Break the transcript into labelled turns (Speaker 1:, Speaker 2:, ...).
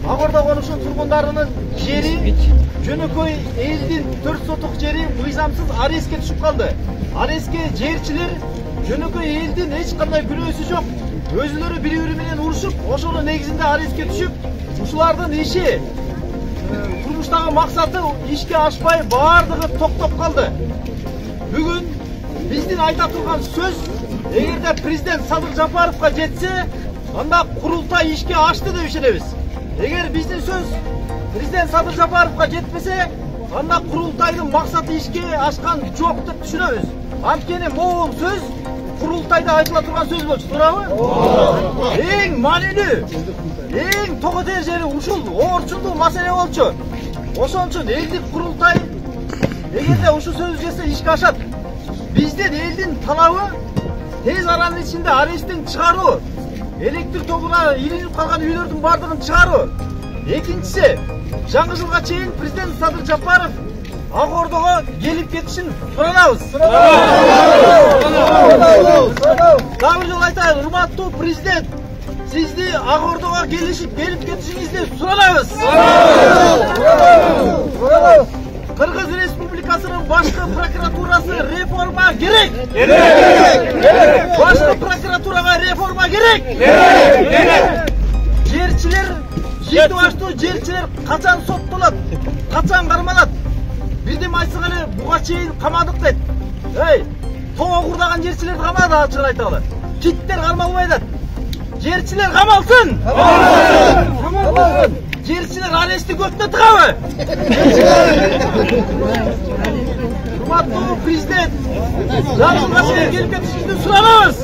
Speaker 1: Ак Ордо конушун тургундарынын жери жөнөкөй элдин 4 сотук жери мыйзамсыз арестке түшүп калды. Арестке жерчилер жөнөкөй элдин эч кандай күнөөсү жок. Өзүлөрү бири-бири менен урушуп, ошонун негизинде арестке түшүп, ушулардын иши турмуштагы максаты ишке ашпай баардыгы токтоп калды. Бүгүн биздин айта турган сөз, эгерде президент Садыр Жапаровго жетсе, анда курултай ишке ашты деп ишенебиз. Эгер биздин сөз президент Садыр Жапаровго жетпесе, анда курултайдын максаты ишке ашкан жок деп түшүнөбүз. Анткени могул сөз курултайда айтыла турган сөз болчу, туурабы? Эң маанилүү, эң тоготер жери ушул орчундуу маселе болчу. Ошон үчүн элдик курултай эгерде ушул сөз жетсе ишке ашат. Биздин элдин талабы тез аранын ичинде аресттен чыгаруу, электр тогуна илинип калган үйлөрдүн бардыгын чыгаруу. Экинчиси, жаңы жылга чейин президент Садыр Жапаров Ак Ордого келип кетишин суранабыз. Дагы бир жолу айтайын, урматтуу президент, сизди Ак Ордого келип кетишиңизди суранабыз. Кыргыз Республикасынын башкы прокуратурасы реформа керек. Башкы прокуратурага реформа керек. Жерчилер, жеки баштуу жерчилер качан соттолот, качан кармалат? Бирдем айтсак эле буга чейин камадык дейт. Тоо курдаган жерчилерди камады, ачыгын айталы. Киттер кармалбай атат. Жерчилер камалсын. Камалсын. Жерчилер арестти көтүнө тыгабы? Урматтуу президент, жаңы жылга чейин келип кетишиңизди суранабыз.